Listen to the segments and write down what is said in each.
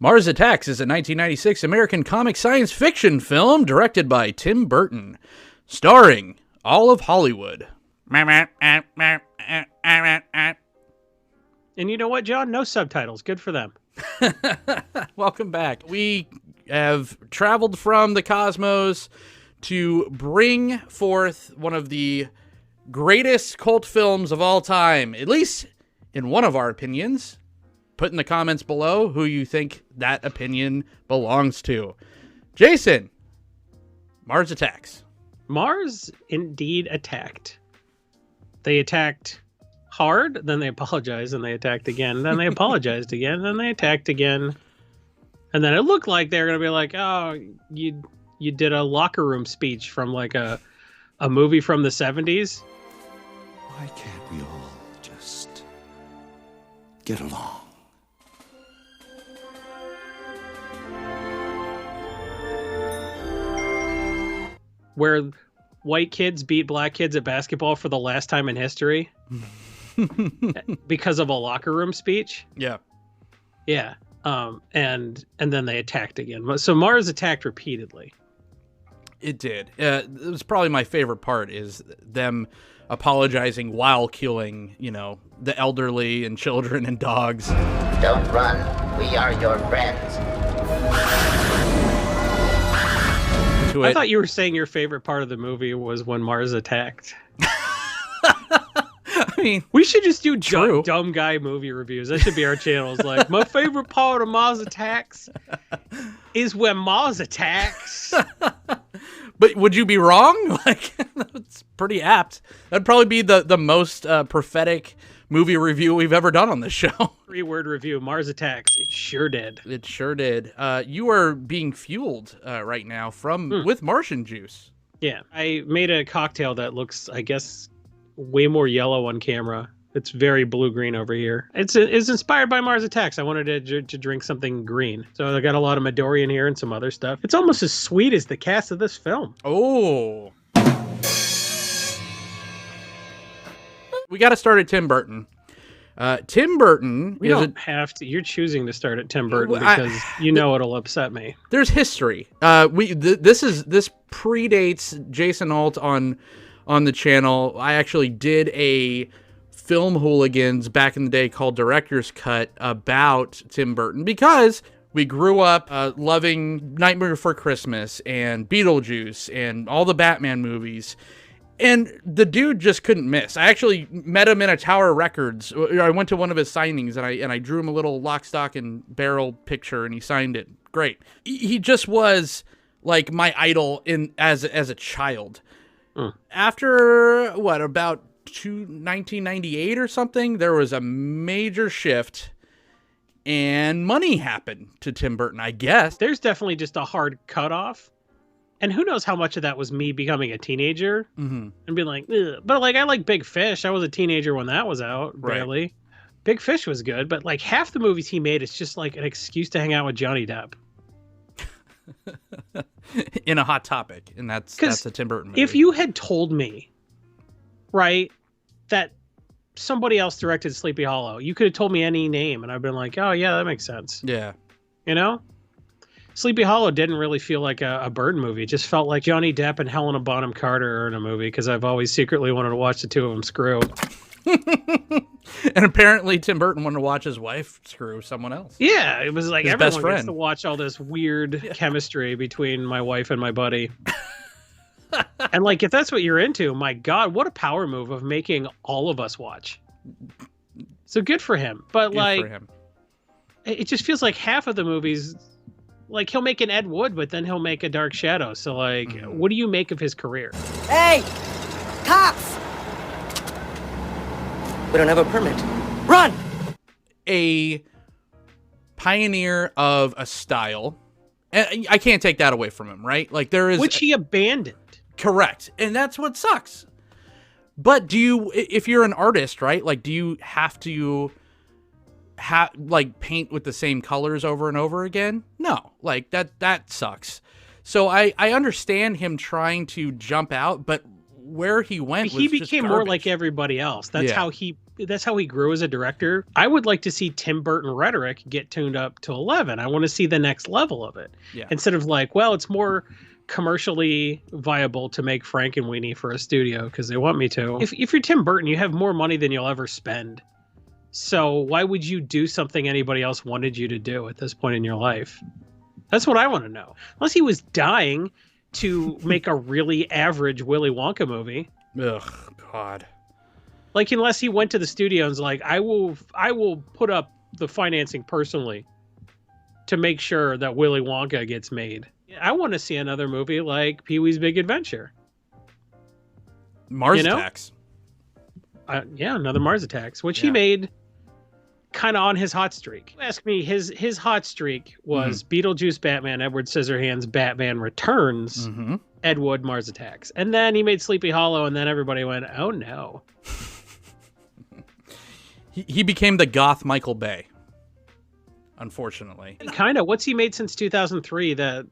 Mars Attacks is a 1996 American comic science fiction film directed by Tim Burton, starring all of Hollywood. And you know what, John? No subtitles. Good for them. Welcome back. We have traveled from the cosmos to bring forth one of the greatest cult films of all time, at least in one of our opinions. Put in the comments below who you think that opinion belongs to. Jason, Mars Attacks. Mars indeed attacked. They attacked hard, then they apologized, and they attacked again, then they apologized again, then they attacked again. And then it looked like they were going to be like, oh, you did a locker room speech from like a movie from the 70s. Why can't we all just get along? Where white kids beat black kids at basketball for the last time in history because of a locker room speech. Yeah. Yeah. And then they attacked again. So Mars attacked repeatedly. It did. It was probably my favorite part is them apologizing while killing, the elderly and children and dogs. Don't run. We are your friends. I thought you were saying your favorite part of the movie was when Mars attacked. I mean, we should just do dumb guy movie reviews. That should be our channel. It's like, my favorite part of Mars Attacks is when Mars attacks. But would you be wrong? Like, it's pretty apt. That'd probably be the most prophetic movie review we've ever done on this show. 3-word review, Mars Attacks. It sure did. It sure did. You are being fueled right now with Martian juice. Yeah, I made a cocktail that looks, I guess, way more yellow on camera. It's very blue-green over here. It's inspired by Mars Attacks. I wanted to drink something green. So I got a lot of Midori in here and some other stuff. It's almost as sweet as the cast of this film. Oh. We got to start at Tim Burton. Tim Burton. We don't have to. You're choosing to start at Tim Burton because it'll upset me. There's history. This predates Jason Holt on the channel. I actually did a Film Hooligans back in the day called Director's Cut about Tim Burton because we grew up loving Nightmare Before Christmas and Beetlejuice and all the Batman movies. And the dude just couldn't miss. I actually met him in a Tower Records. I went to one of his signings, and I drew him a little lock, stock, and barrel picture, and he signed it. Great. He just was like my idol as a child. After about 1998 or something, there was a major shift, and money happened to Tim Burton. I guess there's definitely just a hard cutoff. And who knows how much of that was me becoming a teenager and being like, ugh. But like, I like Big Fish. I was a teenager when that was out, barely. Right. Big Fish was good, but like half the movies he made, it's just like an excuse to hang out with Johnny Depp. In a Hot Topic, and that's a Tim Burton movie. If you had told me, right, that somebody else directed Sleepy Hollow, you could have told me any name, and I've been like, oh yeah, that makes sense. Yeah. Sleepy Hollow didn't really feel like a Burton movie. It just felt like Johnny Depp and Helena Bonham Carter are in a movie because I've always secretly wanted to watch the two of them screw. And apparently Tim Burton wanted to watch his wife screw someone else. Yeah, it was like his everyone best friend gets to watch all this weird chemistry between my wife and my buddy. And like, if that's what you're into, my God, what a power move of making all of us watch. So good for him. But it just feels like half of the movies, like he'll make an Ed Wood, but then he'll make a Dark Shadow. So like, what do you make of his career? Hey, cops! We don't have a permit. Run! A pioneer of a style. And I can't take that away from him, right? Like there is... Which he abandoned. Correct. And that's what sucks. But if you're an artist, right? Like, do you have to paint with the same colors over and over again? No. Like that sucks. So I understand him trying to jump out, but where he went was he just became more garbage. like everybody else. That's Yeah. how he grew as a director. I would like to see Tim Burton rhetoric get tuned up to 11. I want to see the next level of it. Yeah. Instead of like, well, it's more commercially viable to make Frankenweenie for a studio because they want me to. If you're Tim Burton, you have more money than you'll ever spend. So why would you do something anybody else wanted you to do at this point in your life? That's what I want to know. Unless he was dying to make a really average Willy Wonka movie. Ugh, God. Like, unless he went to the studio and was like, I will put up the financing personally to make sure that Willy Wonka gets made. I want to see another movie like Pee-wee's Big Adventure. Mars Attacks. Yeah, another Mars Attacks, which Yeah. he made kind of on his hot streak. Ask me, his hot streak was Beetlejuice, Batman, Edward Scissorhands, Batman Returns, Ed Wood, Mars Attacks. And then he made Sleepy Hollow, and then everybody went, oh no. He became the goth Michael Bay, unfortunately. Kind of. What's he made since 2003 that,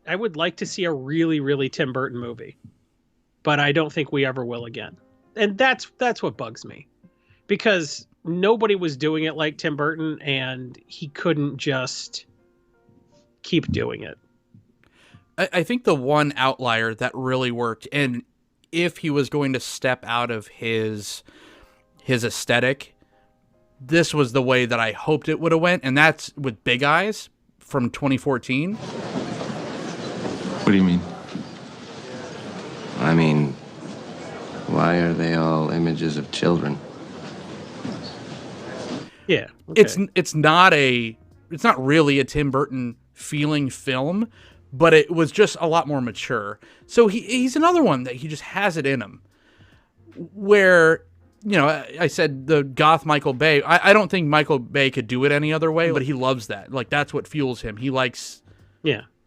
I would like to see a really, really Tim Burton movie, but I don't think we ever will again. And that's what bugs me, because nobody was doing it like Tim Burton, and he couldn't just keep doing it. I think the one outlier that really worked, and if he was going to step out of his aesthetic, this was the way that I hoped it would have went, and that's with Big Eyes from 2014. What do you mean? I mean, why are they all images of children? Yeah. Okay. It's not really a Tim Burton feeling film, but it was just a lot more mature. So he's another one that he just has it in him. Where, I said the goth Michael Bay. I don't think Michael Bay could do it any other way, but he loves that. Like, that's what fuels him. He likes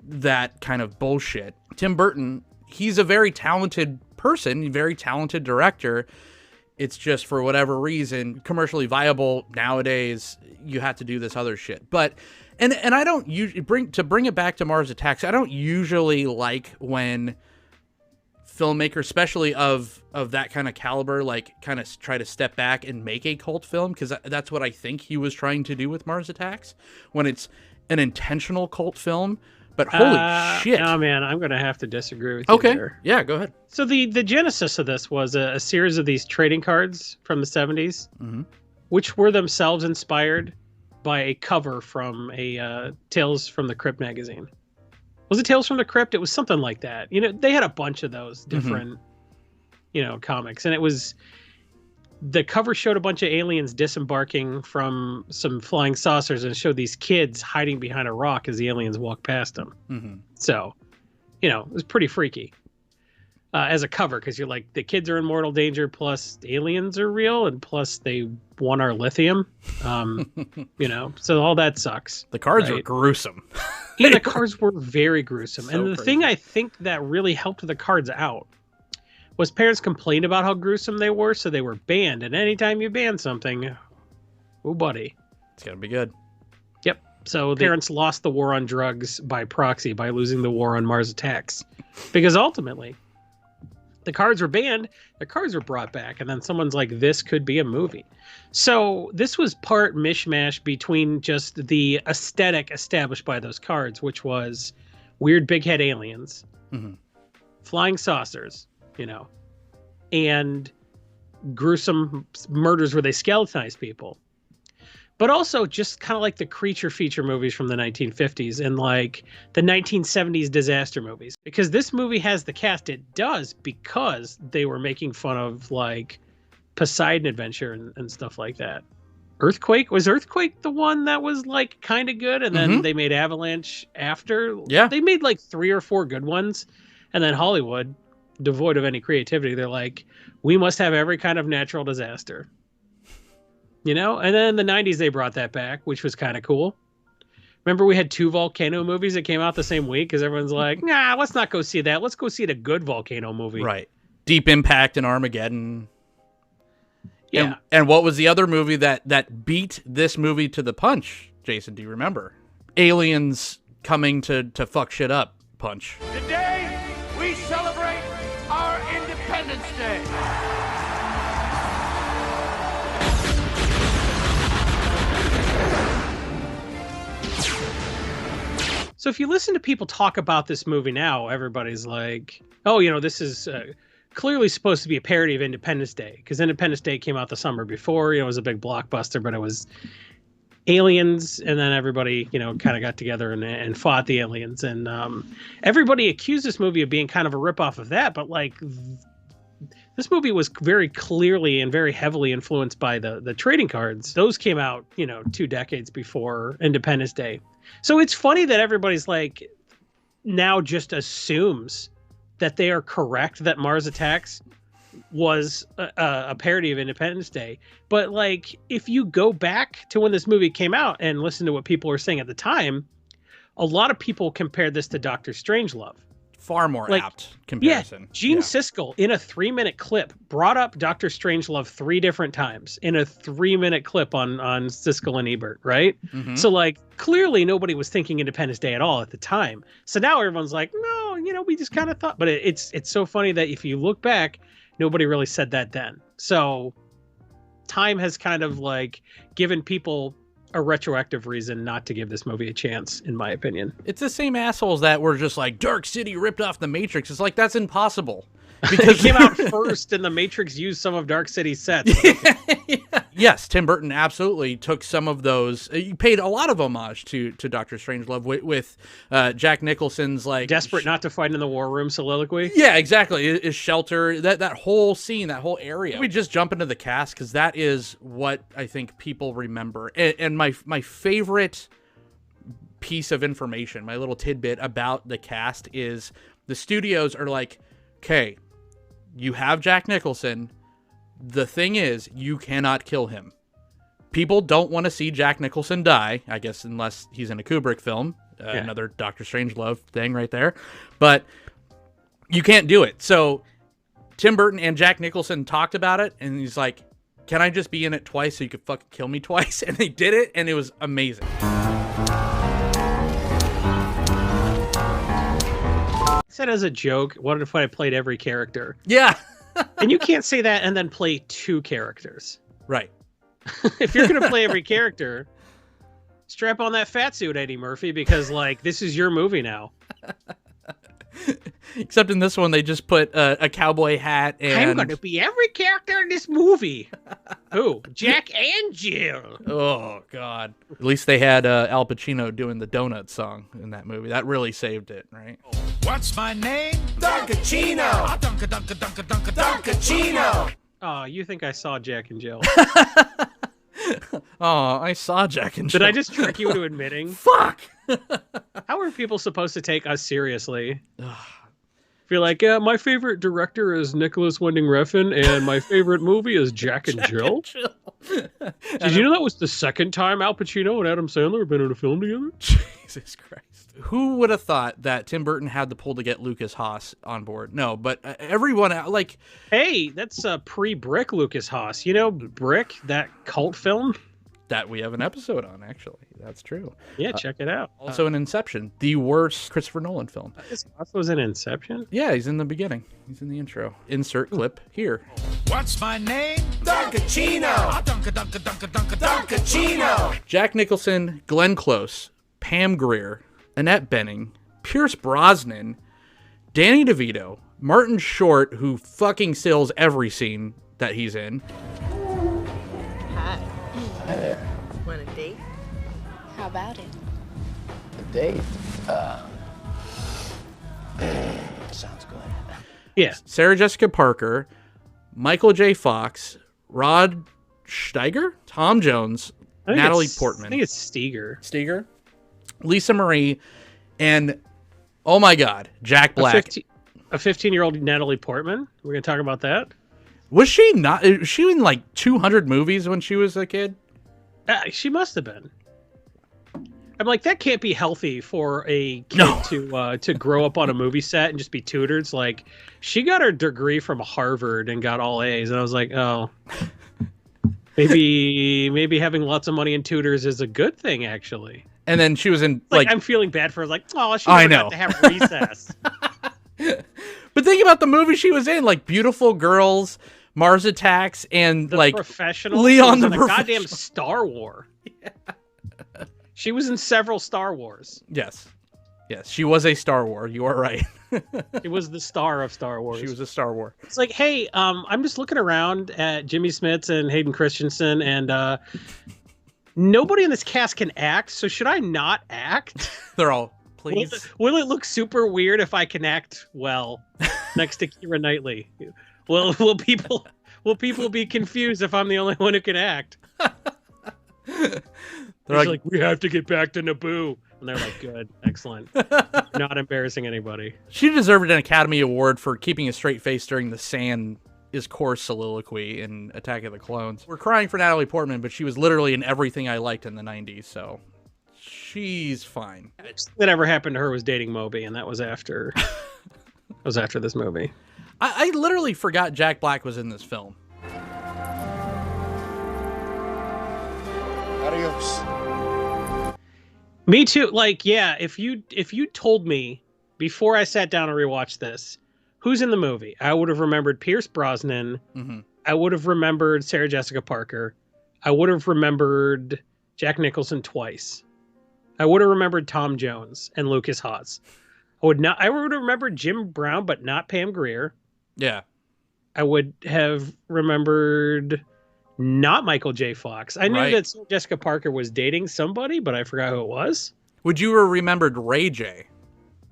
that kind of bullshit. Tim Burton, he's a very talented person, very talented director. It's just, for whatever reason, commercially viable nowadays, you have to do this other shit. But, and I don't usually bring it back to Mars Attacks. I don't usually like when filmmakers, especially of that kind of caliber, like kind of try to step back and make a cult film, because that's what I think he was trying to do with Mars Attacks, when it's an intentional cult film. But holy shit. Oh, man, I'm going to have to disagree with you there. Yeah, go ahead. So the genesis of this was a series of these trading cards from the 70s, which were themselves inspired by a cover from a Tales from the Crypt magazine. Was it Tales from the Crypt? It was something like that. They had a bunch of those different, comics. And it was... The cover showed a bunch of aliens disembarking from some flying saucers, and showed these kids hiding behind a rock as the aliens walked past them. So, it was pretty freaky as a cover, because you're like, the kids are in mortal danger, plus the aliens are real, and plus they want our lithium. So all that sucks. The cards are gruesome. Yeah, the cards were very gruesome. So and the thing I think that really helped the cards out was parents complained about how gruesome they were, so they were banned. And anytime you ban something, oh, buddy. It's going to be good. Yep. So the parents lost the war on drugs by proxy by losing the war on Mars Attacks. Because ultimately, the cards were banned, the cards were brought back, and then someone's like, this could be a movie. So this was part mishmash between just the aesthetic established by those cards, which was weird big head aliens, flying saucers, and gruesome murders where they skeletonized people. But also just kind of like the creature feature movies from the 1950s and like the 1970s disaster movies. Because this movie has the cast it does because they were making fun of like Poseidon Adventure and stuff like that. Earthquake? Was Earthquake the one that was like kind of good? And then they made Avalanche after? Yeah. They made like 3 or 4 good ones. And then Hollywood, devoid of any creativity, they're like, we must have every kind of natural disaster. And then in the 90s they brought that back, which was kind of cool. Remember we had 2 volcano movies that came out the same week, because everyone's like, nah, let's not go see that. Let's go see the good volcano movie. Right. Deep Impact and Armageddon. Yeah. And what was the other movie that beat this movie to the punch, Jason? Do you remember? Aliens coming to fuck shit up punch. Today, we celebrate our independence. Independence Day. So if you listen to people talk about this movie now, everybody's like, oh, this is clearly supposed to be a parody of Independence Day, because Independence Day came out the summer before. It was a big blockbuster, but it was aliens, and then everybody, kind of got together and fought the aliens. And everybody accused this movie of being kind of a ripoff of that, but this movie was very clearly and very heavily influenced by the trading cards. Those came out, 2 decades before Independence Day. So it's funny that everybody's like now just assumes that they are correct that Mars Attacks was a parody of Independence Day. But if you go back to when this movie came out and listen to what people were saying at the time, a lot of people compared this to Doctor Strangelove. Far more apt comparison. Yeah, Gene Siskel in a 3-minute clip brought up Doctor Strangelove 3 different times in a 3-minute clip on Siskel and Ebert, right? Mm-hmm. So clearly nobody was thinking Independence Day at all at the time. So now everyone's like, no, we just kind of thought. But it's so funny that if you look back, nobody really said that then. So time has kind of given people a retroactive reason not to give this movie a chance, in my opinion. It's the same assholes that were just like, Dark City ripped off The Matrix. It's like, that's impossible. Because it came out first, and The Matrix used some of Dark City's sets. Yeah. Yes, Tim Burton absolutely took some of those. He paid a lot of homage to Doctor Strangelove with Jack Nicholson's desperate not to fight in the war room soliloquy. Yeah, exactly. His shelter, that whole scene, that whole area. We just jump into the cast because that is what I think people remember. And my favorite piece of information, my little tidbit about the cast is the studios are like, okay, you have Jack Nicholson. The thing is, you cannot kill him. People don't want to see Jack Nicholson die, I guess, unless he's in a Kubrick film. Another Doctor Strangelove thing right there. But you can't do it. So Tim Burton and Jack Nicholson talked about it, and he's like, can I just be in it twice so you could fucking kill me twice? And they did it, and it was amazing. Said as a joke, what if I played every character? Yeah. And you can't say that and then play 2 characters. Right. If you're going to play every character, strap on that fat suit, Eddie Murphy, because this is your movie now. Except in this one, they just put a cowboy hat and... I'm going to be every character in this movie. Who? Jack and Jill. Oh, God. At least they had Al Pacino doing the donut song in that movie. That really saved it, right? What's my name? Dunkachino! Dunkachino! Oh, you think I saw Jack and Jill. Oh, I saw Jack and Jill. Did I just trick you into admitting? Fuck! How are people supposed to take us seriously? If you're like, my favorite director is Nicholas Winding Refn, and my favorite movie is Jack and Jill. Did you know that was the second time Al Pacino and Adam Sandler have been in a film together? Jesus Christ. Who would have thought that Tim Burton had the pull to get Lucas Haas on board? No, but everyone, Hey, that's pre-Brick Lucas Haas. Brick, that cult film? That we have an episode on, actually. That's true. Yeah, check it out. Also in Inception, the worst Christopher Nolan film. This was in Inception? Yeah, he's in the beginning. He's in the intro. Insert clip here. What's my name? Dunkachino! Dunkachino! Jack Nicholson, Glenn Close, Pam Grier, Annette Bening, Pierce Brosnan, Danny DeVito, Martin Short, who fucking steals every scene that he's in. Hi. Hi there. Want a date? How about it? A date? Sounds good. Yeah. Sarah Jessica Parker, Michael J. Fox, Rod Steiger, Tom Jones, Natalie Portman. I think it's Steger. Lisa Marie, and oh my God, Jack Black. A 15-year-old Natalie Portman? We're going to talk about that? Was she not? Was she in 200 movies when she was a kid? She must have been. I'm like, that can't be healthy for a kid to grow up on a movie set and just be tutored. It's like, she got her degree from Harvard and got all A's, and I was like, oh, maybe having lots of money in tutors is a good thing, actually. And then she was in I'm feeling bad for her. Like, oh, she never got to have recess. But think about the movie she was in, like Beautiful Girls, Mars Attacks, and The like Professional. Leon She was the in a goddamn Professional. Star War. Yeah. She was in several Star Wars. Yes. Yes, she was a Star Wars. You are right. It was the star of Star Wars. She was a Star Wars. It's like, hey, I'm just looking around at Jimmy Smits and Hayden Christensen, and nobody in this cast can act, so should I not act? They're all, please. Will it look super weird if I can act well next to Keira Knightley? Will people be confused if I'm the only one who can act? They're like, we have to get back to Naboo. And they're like, good, excellent. Not embarrassing anybody. She deserved an Academy Award for keeping a straight face during the Sand is Coarse soliloquy in Attack of the Clones. We're crying for Natalie Portman, but she was literally in everything I liked in the 90s, so she's fine. That ever happened to her was dating Moby, and that was after this movie. I literally forgot Jack Black was in this film. Adios. Me too. Like, yeah, if you told me before I sat down and rewatched this, who's in the movie, I would have remembered Pierce Brosnan. Mm-hmm. I would have remembered Sarah Jessica Parker. I would have remembered Jack Nicholson twice. I would have remembered Tom Jones and Lucas Haas. I would have remembered Jim Brown, but not Pam Grier. Yeah. I would have remembered not Michael J. Fox. I knew that Sarah Jessica Parker was dating somebody, but I forgot who it was. Would you have remembered Ray J?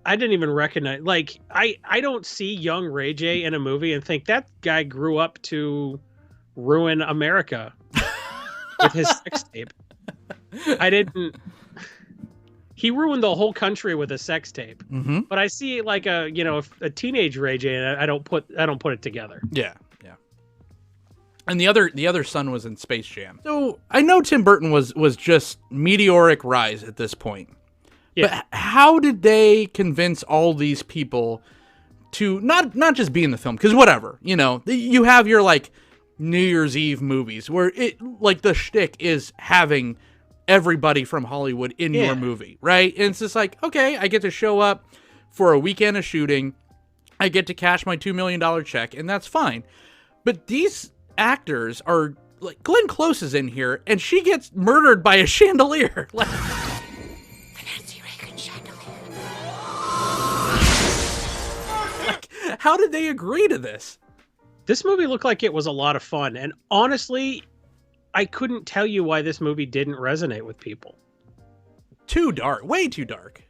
I didn't even recognize. Like, I don't see young Ray J in a movie and think that guy grew up to ruin America with his sex tape. I didn't. He ruined the whole country with a sex tape. Mm-hmm. But I see like a teenage Ray J, and I don't put it together. Yeah, yeah. And the other son was in Space Jam. So I know Tim Burton was just meteoric rise at this point. Yeah. But how did they convince all these people to not just be in the film? Because whatever, you have your like New Year's Eve movies where it like the shtick is having everybody from Hollywood in your movie, right? And it's just like, okay, I get to show up for a weekend of shooting. I get to cash my $2 million check, and that's fine. But these actors are like, Glenn Close is in here, and she gets murdered by a chandelier. Like, how did they agree to this? This movie looked like it was a lot of fun, and honestly, I couldn't tell you why this movie didn't resonate with people. Too dark, way too dark.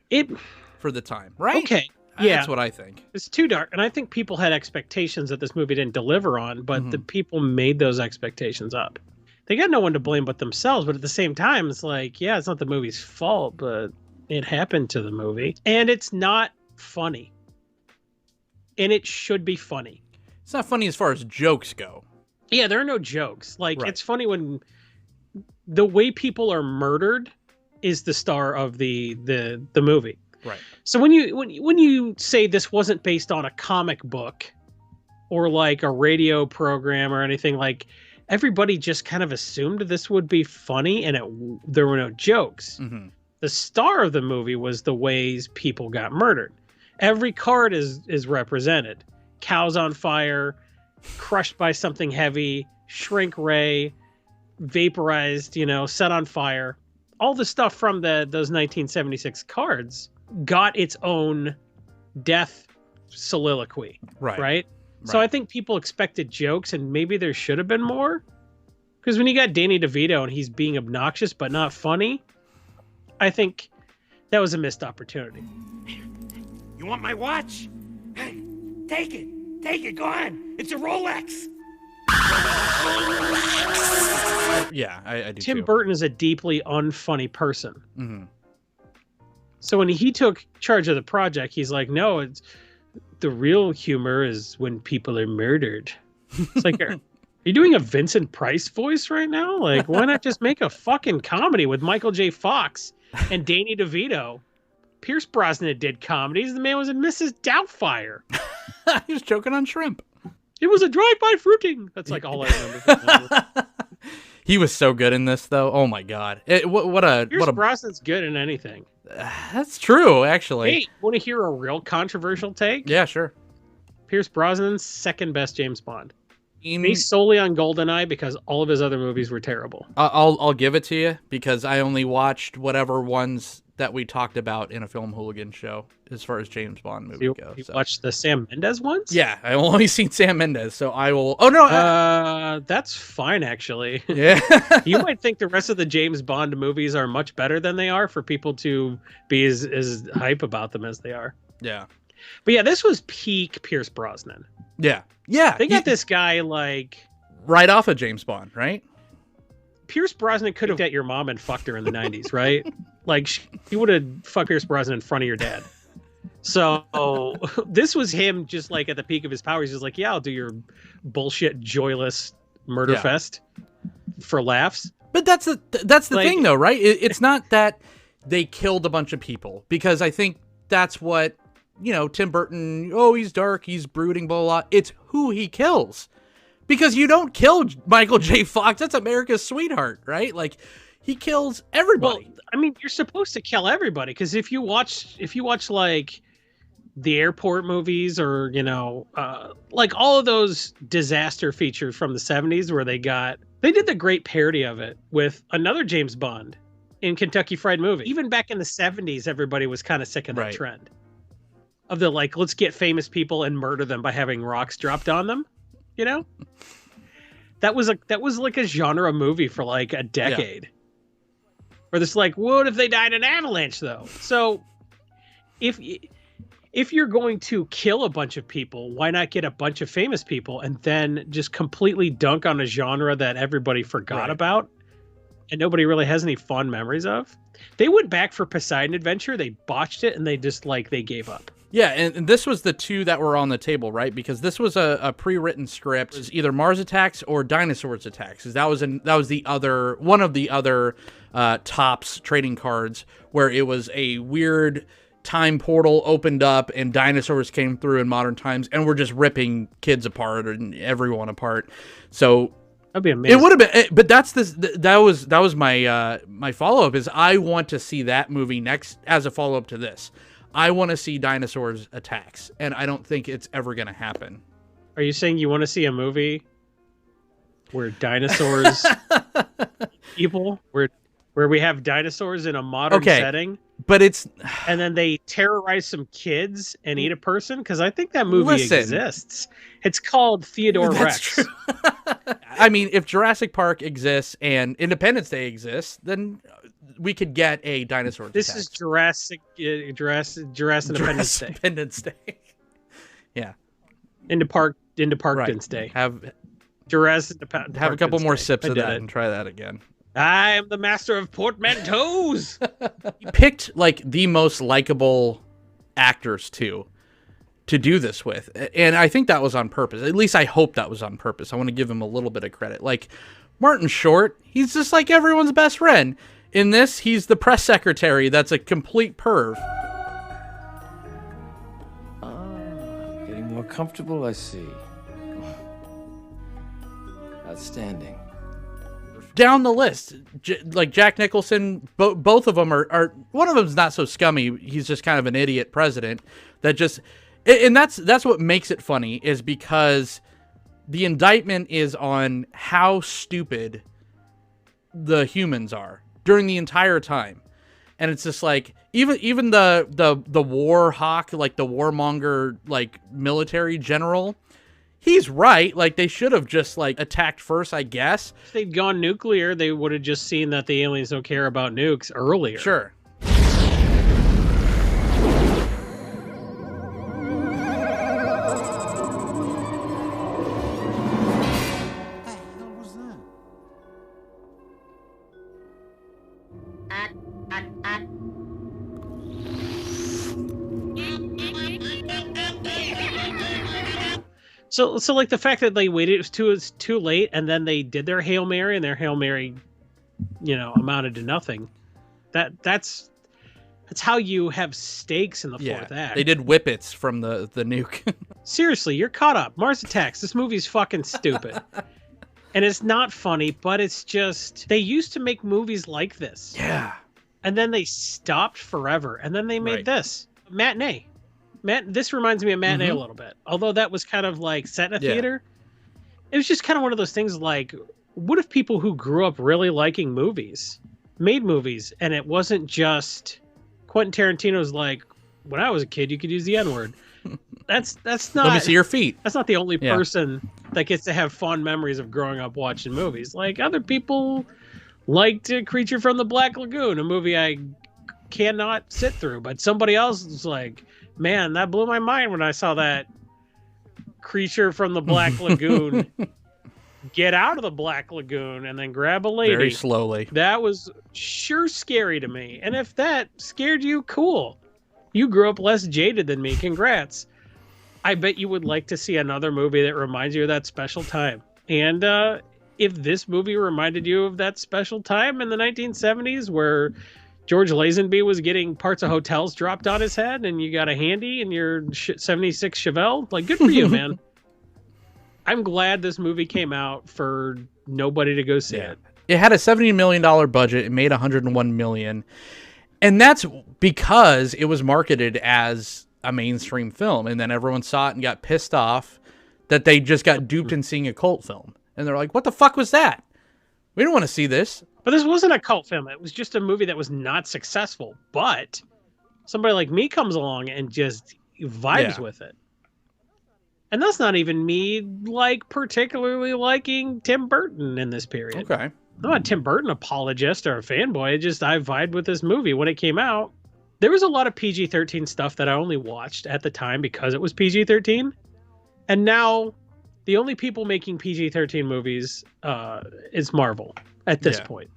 For the time, right? Okay, yeah, that's what I think. It's too dark, and I think people had expectations that this movie didn't deliver on, but the people made those expectations up. They got no one to blame but themselves, but at the same time, it's like, yeah, it's not the movie's fault, but it happened to the movie, and it's not funny. And it should be funny. It's not funny as far as jokes go. Yeah, there are no jokes. Like, It's funny when the way people are murdered is the star of the movie. Right. So when you say this wasn't based on a comic book or like a radio program or anything, like everybody just kind of assumed this would be funny and there were no jokes. Mm-hmm. The star of the movie was the ways people got murdered. Every card is represented. Cows on fire, crushed by something heavy, shrink ray, vaporized, set on fire. All the stuff from those 1976 cards got its own death soliloquy. Right? So I think people expected jokes, and maybe there should have been more. Because when you got Danny DeVito and he's being obnoxious but not funny, I think that was a missed opportunity. You want my watch? Hey, take it. Take it. Go on. It's a Rolex. Yeah, I do Tim too. Burton is a deeply unfunny person. Mm-hmm. So when he took charge of the project, he's like, no, it's the real humor is when people are murdered. It's like, are you doing a Vincent Price voice right now? Like, why not just make a fucking comedy with Michael J. Fox and Danny DeVito? Pierce Brosnan did comedies. The man was in Mrs. Doubtfire. He was choking on shrimp. It was a drive-by fruiting. That's like all I remember. He was so good in this, though. Oh my god! Pierce Brosnan's good in anything. That's true, actually. Hey, want to hear a real controversial take? Yeah, sure. Pierce Brosnan's second best James Bond. In- Based solely on GoldenEye because all of his other movies were terrible. I'll give it to you because I only watched whatever ones that we talked about in a Film Hooligan show as far as James Bond movie goes. You watched the Sam Mendes ones? Yeah, I've only seen Sam Mendes, so I will. Oh no, that's fine actually. Yeah, you might think the rest of the James Bond movies are much better than they are for people to be as hype about them as they are. Yeah, but yeah, this was peak Pierce Brosnan. Yeah. They got this guy like right off of James Bond, right? Pierce Brosnan could have met your mom and fucked her in the 90s, right? Like she would have fucked Pierce Brosnan in front of your dad. So this was him just like at the peak of his powers. He's like, yeah, I'll do your bullshit, joyless murder fest for laughs. But that's the thing though, right? It's not that they killed a bunch of people because I think that's what, Tim Burton, he's dark, he's brooding, blah, blah, blah. It's who he kills. Because you don't kill Michael J. Fox. That's America's sweetheart, right? Like, he kills everybody. Well, I mean, you're supposed to kill everybody. Because if you watch, like, the airport movies or, like all of those disaster features from the 70s where they did the great parody of it with another James Bond in Kentucky Fried Movie. Even back in the 70s, everybody was kind of sick of that trend. Of the, like, let's get famous people and murder them by having rocks dropped on them. That was like a genre movie for like a decade. Where it's like, what if they died in an avalanche though? So if you're going to kill a bunch of people, why not get a bunch of famous people and then just completely dunk on a genre that everybody forgot about and nobody really has any fond memories of? They went back for Poseidon Adventure, they botched it, and they gave up. Yeah, and this was the two that were on the table, right? Because this was a pre-written script. It was either Mars Attacks or Dinosaurs Attacks. That was the other one of the other Topps trading cards where it was a weird time portal opened up and dinosaurs came through in modern times and were just ripping kids apart and everyone apart. So that'd be amazing. It would have been, but that was my my follow-up is I want to see that movie next as a follow-up to this. I want to see Dinosaurs Attacks, and I don't think it's ever going to happen. Are you saying you want to see a movie where dinosaurs people, where we have dinosaurs in a modern setting? But and then they terrorize some kids and eat a person? Because I think that movie exists. It's called Theodore Rex. True. I mean, if Jurassic Park exists and Independence Day exists, then we could get a dinosaur. This is Jurassic Independence Day. Yeah. Into Parkdance Day. Have a couple more sips of that and try that again. I am the master of portmanteaus. He picked like the most likable actors to do this with, and I think that was on purpose. At least I hope that was on purpose. I want to give him a little bit of credit. Like Martin Short, he's just like everyone's best friend. In this, he's the press secretary that's a complete perv. Getting more comfortable, I see. Outstanding. Down the list, like Jack Nicholson, both of them are one of them's not so scummy. He's just kind of an idiot president that just, and that's what makes it funny is because the indictment is on how stupid the humans are during the entire time. And it's just like even the war hawk, like the warmonger, like military general, he's right. Like they should have just like attacked first, I guess. If they'd gone nuclear, they would have just seen that the aliens don't care about nukes earlier. Sure. So like the fact that they waited, it was too late, and then they did their Hail Mary, and their Hail Mary, amounted to nothing. That's how you have stakes in the fourth act. They did whippets from the nuke. Seriously, you're caught up. Mars Attacks. This movie's fucking stupid. And it's not funny, but it's just, they used to make movies like this. Yeah. And then they stopped forever, and then they made this. Matinee. This reminds me of Matinee a little bit. Although that was kind of like set in a theater. It was just kind of one of those things like, what if people who grew up really liking movies made movies, and it wasn't just Quentin Tarantino's like, when I was a kid, you could use the N-word. That's not. Let me see your feet. That's not the only person that gets to have fond memories of growing up watching movies. Like, other people liked Creature from the Black Lagoon, a movie I cannot sit through, but somebody else is like, man, that blew my mind when I saw that creature from the Black Lagoon get out of the Black Lagoon and then grab a lady very slowly. That was sure scary to me. And if that scared you, cool. You grew up less jaded than me. Congrats. I bet you would like to see another movie that reminds you of that special time. And if this movie reminded you of that special time in the 1970s where George Lazenby was getting parts of hotels dropped on his head and you got a handy in your 76 Chevelle, like, good for you, man. I'm glad this movie came out for nobody to go see it. It had a $70 million budget. It made $101 million. And that's because it was marketed as a mainstream film. And then everyone saw it and got pissed off that they just got duped in seeing a cult film. And they're like, what the fuck was that? We don't want to see this. But this wasn't a cult film. It was just a movie that was not successful. But somebody like me comes along and just vibes with it. And that's not even me, like, particularly liking Tim Burton in this period. Okay. I'm not a Tim Burton apologist or a fanboy. I vibed with this movie when it came out. There was a lot of PG-13 stuff that I only watched at the time because it was PG-13. And now the only people making PG-13 movies is Marvel at this point.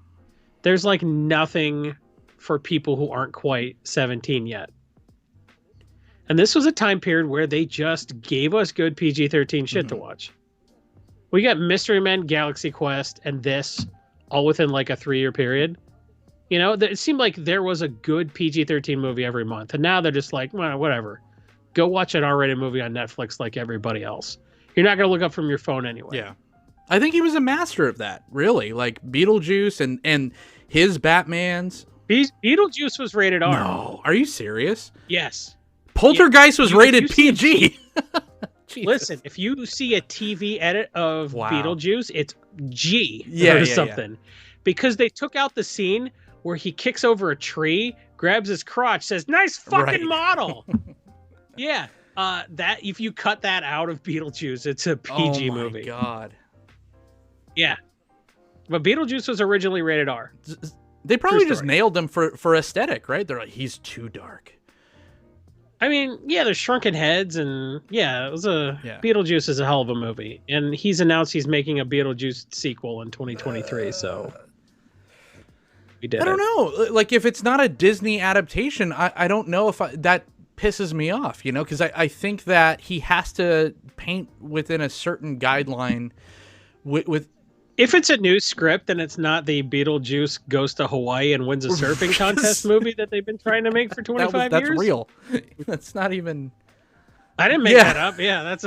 There's like nothing for people who aren't quite 17 yet. And this was a time period where they just gave us good PG-13 shit to watch. We got Mystery Men, Galaxy Quest, and this all within like a 3-year period. You know, it seemed like there was a good PG-13 movie every month. And now they're just like, well, whatever. Go watch an R-rated movie on Netflix like everybody else. You're not going to look up from your phone anyway. Yeah. I think he was a master of that, really. Like Beetlejuice and his Batmans. Beetlejuice was rated R. No. Are you serious? Yes. Poltergeist was rated PG. Listen, if you see a TV edit of Beetlejuice, it's G or something. Because they took out the scene where he kicks over a tree, grabs his crotch, says, "Nice fucking model." That if you cut that out of Beetlejuice, it's a PG movie. Oh my God. Yeah. But Beetlejuice was originally rated R. They probably just nailed him for aesthetic, right? They're like, he's too dark. I mean, yeah, there's shrunken heads, and it was Beetlejuice is a hell of a movie, and he's announced he's making a Beetlejuice sequel in 2023. So we did. I don't know, like if it's not a Disney adaptation, I don't know if that pisses me off, you know, because I think that he has to paint within a certain guideline. With if it's a new script and it's not the Beetlejuice goes to Hawaii and wins a surfing contest movie that they've been trying to make for 25 years. That's real. That's not even. I didn't make that up. Yeah, that's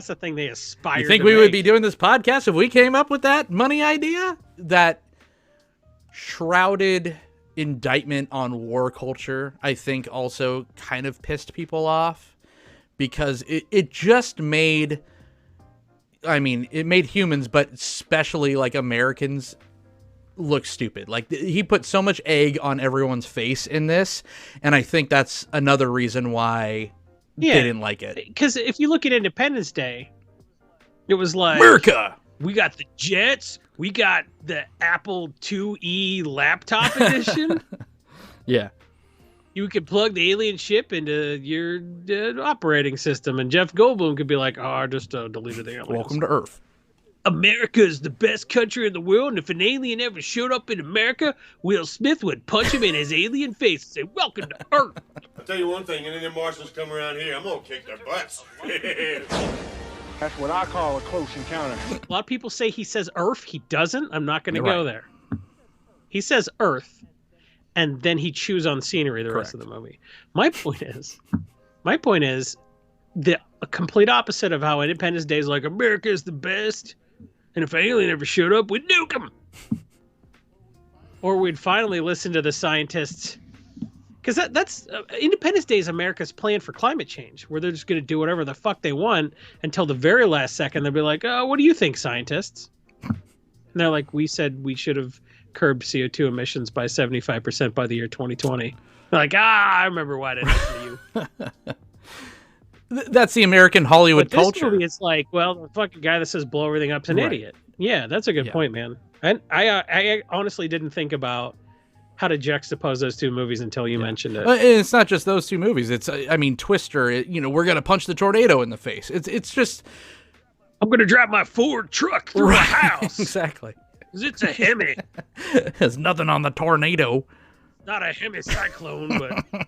the thing they aspire. You think we would be doing this podcast if we came up with that money idea? That shrouded indictment on war culture, I think, also kind of pissed people off because it just made. I mean, it made humans, but especially like Americans, look stupid. Like he put so much egg on everyone's face in this, and I think that's another reason why they didn't like it. Because if you look at Independence Day, it was like America. We got the jets, we got the Apple IIe laptop edition. Yeah. You could plug the alien ship into your operating system, and Jeff Goldblum could be like, "Oh, I just deleted the aliens. Welcome to Earth. America is the best country in the world, and if an alien ever showed up in America, Will Smith would punch him in his alien face and say, 'Welcome to Earth.'" I'll tell you one thing, any of them Martians come around here, I'm gonna kick their butts. That's what I call a close encounter. A lot of people say he says Earth. He doesn't. I'm not going to go there. He says Earth. And then he chews on scenery the rest of the movie. My point is the complete opposite of how Independence Day is like, America is the best, and if an alien ever showed up, we'd nuke him. Or we'd finally listen to the scientists Because that's Independence Day is America's plan for climate change, where they're just going to do whatever the fuck they want until the very last second. They'll be like, "Oh, what do you think, scientists?" And they're like, "We said we should have curbed CO2 emissions by 75% by the year 2020." They're like, I remember why I didn't listen to you. That's the American Hollywood but this culture. movie, it's like, well, the fucking guy that says blow everything up's an idiot. Yeah, that's a good point, man. And I honestly didn't think about how to juxtapose those two movies until you mentioned it. It's not just those two movies. It's, I mean, Twister, we're going to punch the tornado in the face. It's just... I'm going to drive my Ford truck through a house. Exactly. 'Cause it's a Hemi. There's nothing on the tornado. Not a hemicyclone, but...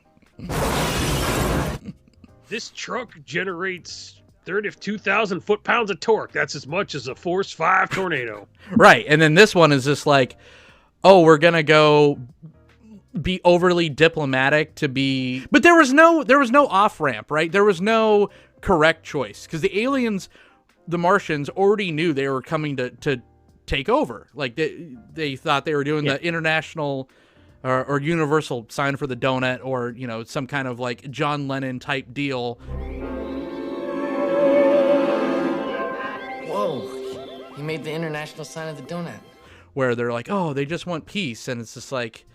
This truck generates 32,000 foot-pounds of torque. That's as much as a Force 5 tornado. Right, and then this one is just like, oh, we're gonna go be overly diplomatic to be... But there was no off-ramp, right? There was no correct choice, because the aliens, the Martians, already knew they were coming to take over. Like, they thought they were doing the international... Or universal sign for the donut, or, some kind of like John Lennon type deal. Whoa, he made the international sign of the donut. Where they're like, oh, they just want peace. And it's just like,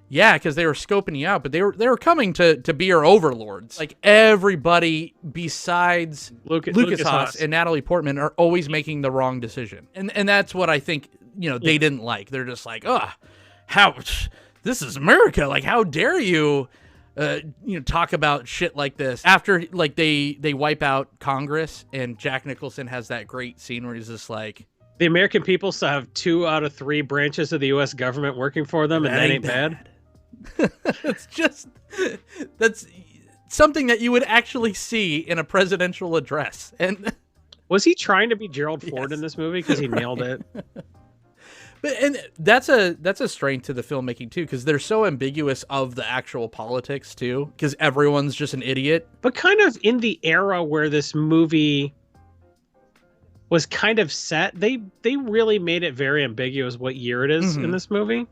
yeah, because they were scoping you out, but they were coming to be your overlords. Like, everybody besides Lucas Haas and Natalie Portman are always making the wrong decision. And that's what I think, they didn't like. They're just like, how... This is America. Like, how dare you, talk about shit like this? After, like, they wipe out Congress, and Jack Nicholson has that great scene where he's just like... The American people still have 2 out of 3 branches of the U.S. government working for them, and that ain't bad. That's something that you would actually see in a presidential address. And was he trying to be Gerald Ford in this movie? Because he nailed it. And that's a strength to the filmmaking too, because they're so ambiguous of the actual politics too, because everyone's just an idiot. But kind of in the era where this movie was kind of set, they really made it very ambiguous what year it is in this movie.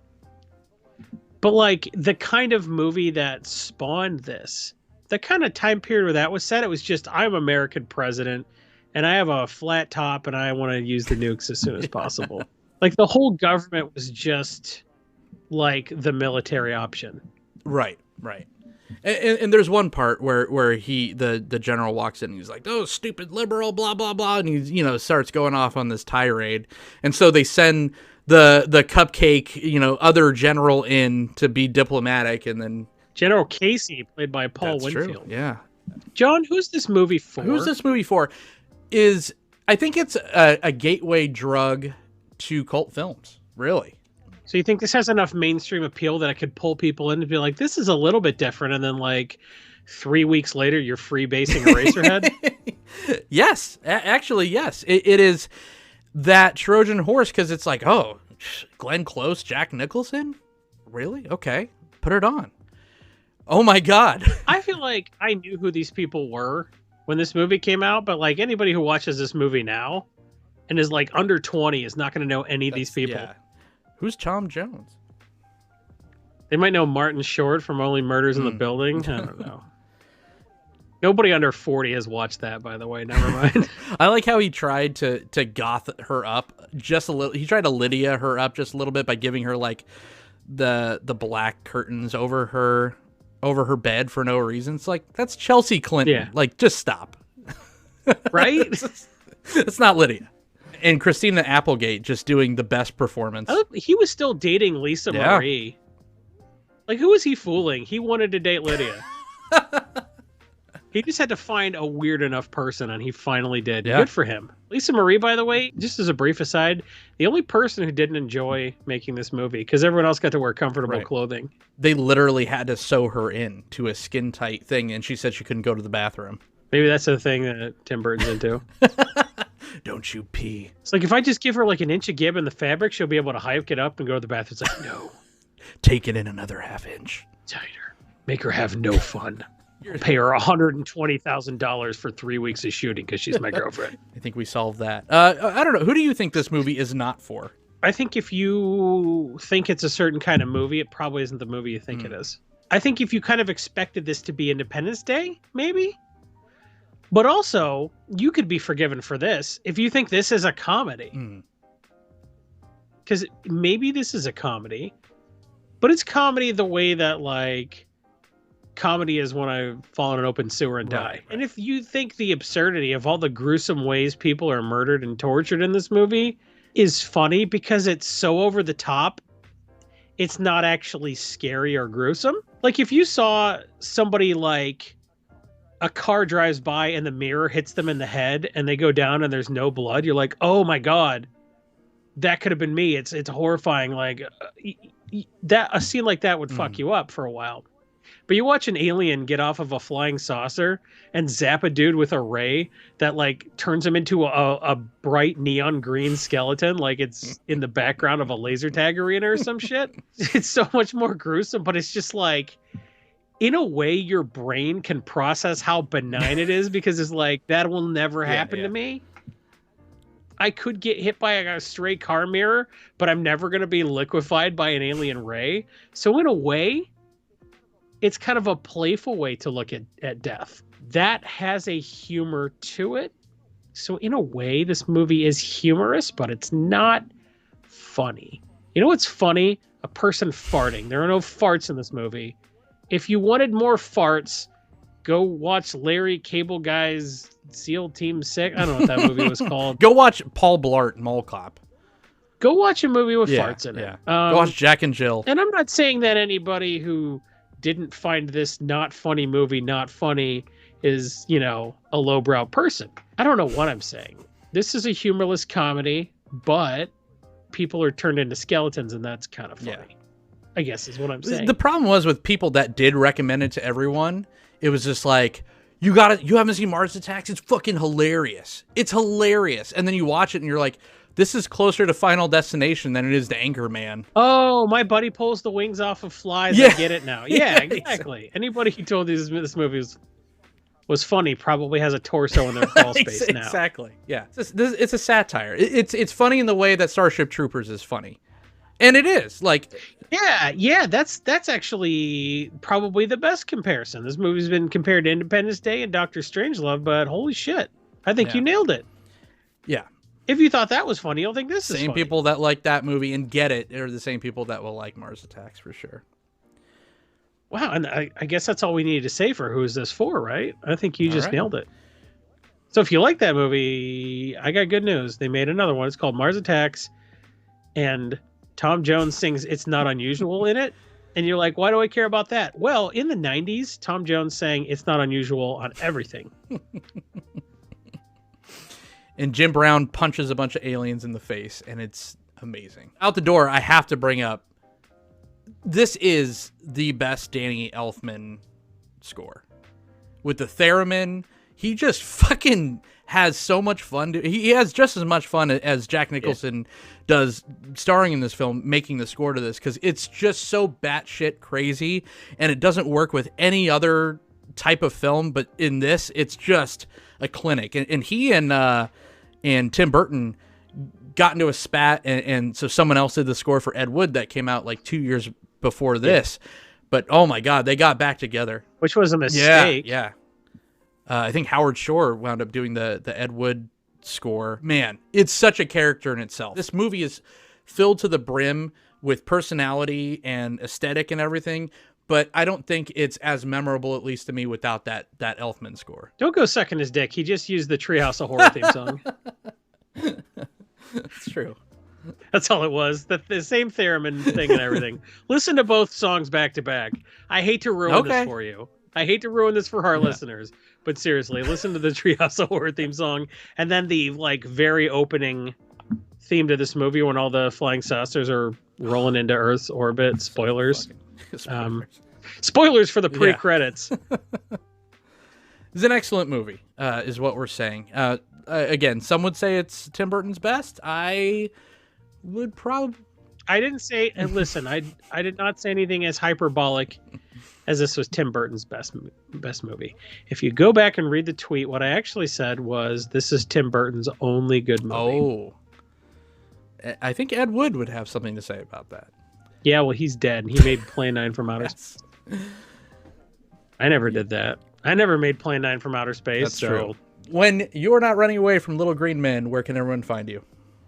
But like the kind of movie that spawned this, the kind of time period where that was set, it was just, I'm American president and I have a flat top and I want to use the nukes as soon as possible. Like, the whole government was just, like, the military option. Right. And there's one part where the general walks in and he's like, oh, stupid liberal, blah, blah, blah. And he, starts going off on this tirade. And so they send the cupcake, other general in to be diplomatic. And then... General Casey, played by Paul Winfield. True. Yeah. John, who's this movie for? I think it's a gateway drug to cult films, really. So you think this has enough mainstream appeal that it could pull people in to be like, this is a little bit different, and then like 3 weeks later you're freebasing Eraserhead? Yes, actually, yes. It is that Trojan horse, because it's like, oh, Glenn Close, Jack Nicholson? Really? Okay, put it on. Oh my God. I feel like I knew who these people were when this movie came out, but like anybody who watches this movie now and is like under 20 is not going to know any of these people. Yeah. Who's Tom Jones? They might know Martin Short from Only Murders in the Building. I don't know. Nobody under 40 has watched that, by the way. Never mind. I like how he tried to goth her up just a little. He tried to Lydia her up just a little bit by giving her like the black curtains over her bed for no reason. It's like, that's Chelsea Clinton. Yeah. Like, just stop. Right? It's not Lydia. And Christina Applegate just doing the best performance. He was still dating Lisa Marie. Like, who was he fooling? He wanted to date Lydia. He just had to find a weird enough person, and he finally did. Yeah. Good for him. Lisa Marie, by the way, just as a brief aside, the only person who didn't enjoy making this movie, because everyone else got to wear comfortable clothing. They literally had to sew her in to a skin-tight thing, and she said she couldn't go to the bathroom. Maybe that's the thing that Tim Burton's into. Don't you pee. It's like, if I just give her like an inch of give in the fabric, she'll be able to hike it up and go to the bathroom. It's like, no. Take it in another half inch. Tighter. Make her have no fun. Pay her $120,000 for 3 weeks of shooting because she's my girlfriend. I think we solved that. I don't know. Who do you think this movie is not for? I think if you think it's a certain kind of movie, it probably isn't the movie you think it is. I think if you kind of expected this to be Independence Day, maybe. But also, you could be forgiven for this if you think this is a comedy. Because maybe this is a comedy, but it's comedy the way that, like, comedy is when I fall in an open sewer and die. Right. And if you think the absurdity of all the gruesome ways people are murdered and tortured in this movie is funny because it's so over the top, it's not actually scary or gruesome. Like, if you saw somebody, like, a car drives by and the mirror hits them in the head and they go down and there's no blood, you're like, oh my God, that could have been me. It's horrifying. Like, that a scene like that would fuck you up for a while. But you watch an alien get off of a flying saucer and zap a dude with a ray that, like, turns him into a bright neon green skeleton, like it's in the background of a laser tag arena or some shit. It's so much more gruesome, but it's just like, in a way, your brain can process how benign it is because it's like, that will never happen to me. I could get hit by a stray car mirror, but I'm never going to be liquefied by an alien ray. So in a way, it's kind of a playful way to look at death. That has a humor to it. So in a way, this movie is humorous, but it's not funny. You know what's funny? A person farting. There are no farts in this movie. If you wanted more farts, go watch Larry Cable Guy's SEAL Team 6. I don't know what that movie was called. Go watch Paul Blart Mall Cop. Go watch a movie with farts in it. Go watch Jack and Jill. And I'm not saying that anybody who didn't find this not funny movie not funny is, you know, a lowbrow person. I don't know what I'm saying. This is a humorless comedy, but people are turned into skeletons, and that's kind of funny. I guess is what I'm saying. The problem was with people that did recommend it to everyone, it was just like, you haven't seen Mars Attacks? It's fucking hilarious. It's hilarious. And then you watch it and you're like, this is closer to Final Destination than it is to Anchorman. Oh, my buddy pulls the wings off of flies. I get it now. Yeah, exactly. Anybody who told you this movie was funny probably has a torso in their crawl space now. Exactly. Yeah. It's a satire. It's funny in the way that Starship Troopers is funny. And it is. Like, yeah, that's actually probably the best comparison. This movie's been compared to Independence Day and Doctor Strangelove, but holy shit, I think you nailed it. Yeah. If you thought that was funny, you'll think this is funny. Same people that like that movie and get it are the same people that will like Mars Attacks for sure. Wow, and I guess that's all we needed to say for Who Is This For, right? I think you just nailed it. So if you like that movie, I got good news. They made another one. It's called Mars Attacks, and Tom Jones sings It's Not Unusual in it. And you're like, why do I care about that? Well, in the 90s, Tom Jones sang It's Not Unusual on everything. And Jim Brown punches a bunch of aliens in the face, and it's amazing. Out the door, I have to bring up, this is the best Danny Elfman score. With the theremin, he just fucking has so much fun. He has just as much fun as Jack Nicholson does starring in this film, making the score to this, because it's just so batshit crazy, and it doesn't work with any other type of film, but in this, it's just a clinic. And he and Tim Burton got into a spat, and so someone else did the score for Ed Wood that came out like 2 years before this. But oh my God, they got back together. Which was a mistake. Yeah. I think Howard Shore wound up doing the Ed Wood score. Man, it's such a character in itself. This movie is filled to the brim with personality and aesthetic and everything, but I don't think it's as memorable, at least to me, without that Elfman score. Don't go sucking his dick. He just used the Treehouse of Horror theme song. It's true. That's all it was. The same theremin thing and everything. Listen to both songs back to back. I hate to ruin this for you. I hate to ruin this for our listeners, but seriously, listen to the Treehouse of Horror theme song, and then the like very opening theme to this movie when all the flying saucers are rolling into Earth's orbit. Spoilers. Spoilers for the pre-credits. It's an excellent movie, is what we're saying. Again, some would say it's Tim Burton's best. I would probably... I didn't say... And listen, I did not say anything as hyperbolic as this was Tim Burton's best movie. If you go back and read the tweet, what I actually said was, this is Tim Burton's only good movie. Oh. I think Ed Wood would have something to say about that. Yeah, well, he's dead. He made Plan 9 from Outer Space. I never did that. I never made Plan 9 from Outer Space. That's true. When you're not running away from Little Green Men, where can everyone find you?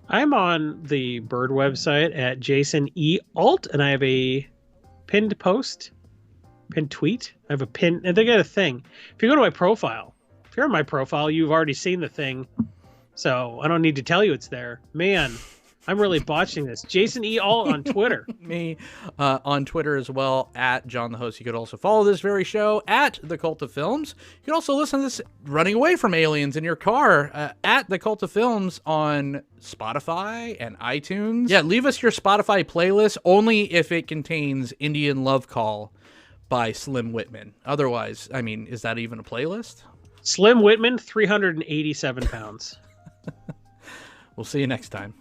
I'm on the Bird website at Jason E. Alt, and I have a pinned tweet. I have a pin, and they got a thing. If you go to my profile, if you're on my profile, you've already seen the thing. So I don't need to tell you it's there. Man, I'm really botching this. Jason E. Alt on Twitter. Me on Twitter as well, at John the Host. You could also follow this very show at The Cult of Films. You can also listen to this running away from aliens in your car at The Cult of Films on Spotify and iTunes. Yeah, leave us your Spotify playlist only if it contains Indian Love Call by Slim Whitman. Otherwise, I mean, is that even a playlist? Slim Whitman, 387 pounds. We'll see you next time.